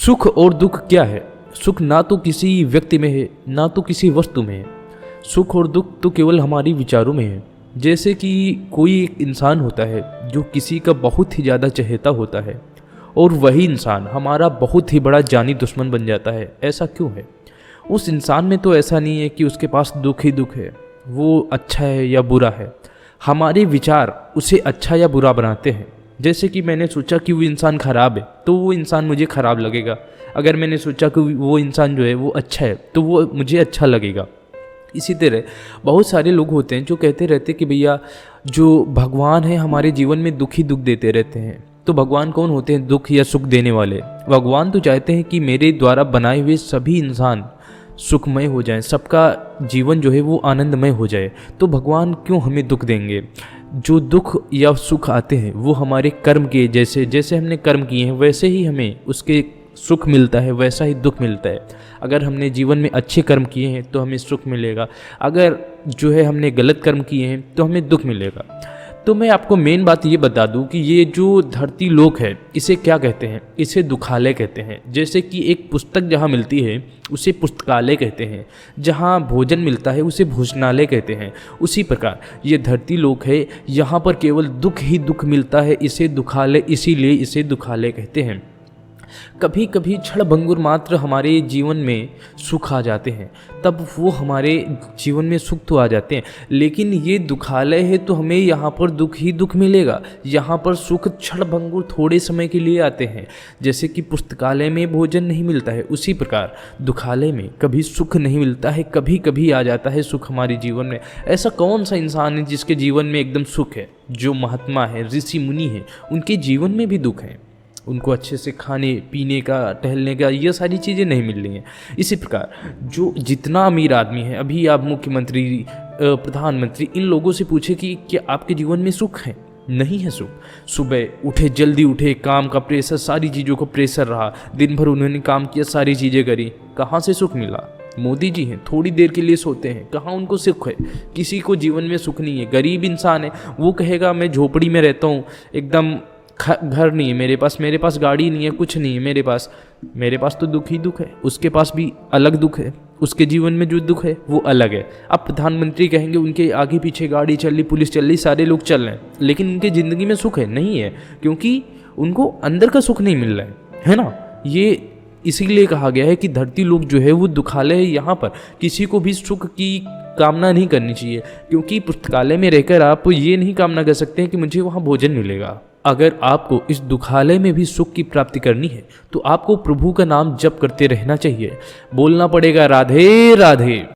सुख और दुख क्या है? सुख ना तो किसी व्यक्ति में है, ना तो किसी वस्तु में है। सुख और दुख तो केवल हमारी विचारों में है। जैसे कि कोई एक इंसान होता है जो किसी का बहुत ही ज़्यादा चहेता होता है और वही इंसान हमारा बहुत ही बड़ा जानी दुश्मन बन जाता है। ऐसा क्यों है? उस इंसान में तो ऐसा नहीं है कि उसके पास दुख ही दुख है, वो अच्छा है या बुरा है। हमारे विचार उसे अच्छा या बुरा बनाते हैं। जैसे कि मैंने सोचा कि वो इंसान ख़राब है तो वो इंसान मुझे ख़राब लगेगा। अगर मैंने सोचा कि वो इंसान जो है वो अच्छा है तो वो मुझे अच्छा लगेगा। इसी तरह बहुत सारे लोग होते हैं जो कहते रहते कि भैया जो भगवान है हमारे जीवन में दुख ही दुख देते रहते हैं। तो भगवान कौन होते हैं दुख या सुख देने वाले? भगवान तो चाहते हैं कि मेरे द्वारा बनाए हुए सभी इंसान सुखमय हो जाएं, सबका जीवन जो है वो आनंदमय हो जाए। तो भगवान क्यों हमें दुख देंगे? जो दुख या सुख आते हैं वो हमारे कर्म के जैसे हमने कर्म किए हैं वैसे ही हमें उसके सुख मिलता है, वैसा ही दुख मिलता है। अगर हमने जीवन में अच्छे कर्म किए हैं तो हमें सुख मिलेगा, अगर जो है हमने गलत कर्म किए हैं तो हमें दुख मिलेगा। तो मैं आपको मेन बात ये बता दूं कि ये जो धरती लोक है इसे क्या कहते हैं? इसे दुखालय कहते हैं। जैसे कि एक पुस्तक जहाँ मिलती है उसे पुस्तकालय कहते हैं, जहाँ भोजन मिलता है उसे भोजनालय कहते हैं। उसी प्रकार ये धरती लोक है, यहाँ पर केवल दुख ही दुख मिलता है, इसे दुखालय, इसीलिए इसे दुखालय कहते हैं। कभी कभी क्षणभंगुर मात्र हमारे जीवन में सुख आ जाते हैं, तब वो हमारे जीवन में सुख तो आ जाते हैं, लेकिन ये दुखालय है तो हमें यहाँ पर दुख ही दुख मिलेगा। यहाँ पर सुख क्षणभंगुर थोड़े समय के लिए आते हैं। जैसे कि पुस्तकालय में भोजन नहीं मिलता है, उसी प्रकार दुखालय में कभी सुख नहीं मिलता है, कभी कभी आ जाता है सुख हमारे जीवन में। ऐसा कौन सा इंसान है जिसके जीवन में एकदम सुख है? जो महात्मा है, ऋषि मुनि है, उनके जीवन में भी दुख है। उनको अच्छे से खाने पीने का, टहलने का, ये सारी चीज़ें नहीं मिल रही हैं। इसी प्रकार जो जितना अमीर आदमी है, अभी आप मुख्यमंत्री, प्रधानमंत्री, इन लोगों से पूछे कि क्या आपके जीवन में सुख है? नहीं है सुख। सुबह उठे, जल्दी उठे, काम का प्रेशर, सारी चीज़ों का प्रेशर रहा, दिन भर उन्होंने काम किया, सारी चीज़ें करी, कहाँ से सुख मिला? मोदी जी हैं, थोड़ी देर के लिए सोते हैं, कहाँ उनको सुख है? किसी को जीवन में सुख नहीं है। गरीब इंसान है, वो कहेगा मैं झोपड़ी में रहता हूँ, एकदम घर नहीं है मेरे पास गाड़ी नहीं है, कुछ नहीं है मेरे पास तो दुख ही दुख है। उसके पास भी अलग दुख है, उसके जीवन में जो दुख है वो अलग है। अब प्रधानमंत्री कहेंगे उनके आगे पीछे गाड़ी चल रही, पुलिस चल रही, सारे लोग चल रहे हैं, लेकिन उनके ज़िंदगी में सुख है? नहीं है, क्योंकि उनको अंदर का सुख नहीं मिल रहा है ना। ये इसीलिए कहा गया है कि धरती लोक जो है वो दुखालय है। यहाँ पर किसी को भी सुख की कामना नहीं करनी चाहिए, क्योंकि पुस्तकालय में रहकर आप ये नहीं कामना कर सकते हैं कि मुझे वहाँ भोजन मिलेगा। अगर आपको इस दुखालय में भी सुख की प्राप्ति करनी है तो आपको प्रभु का नाम जप करते रहना चाहिए। बोलना पड़ेगा राधे राधे।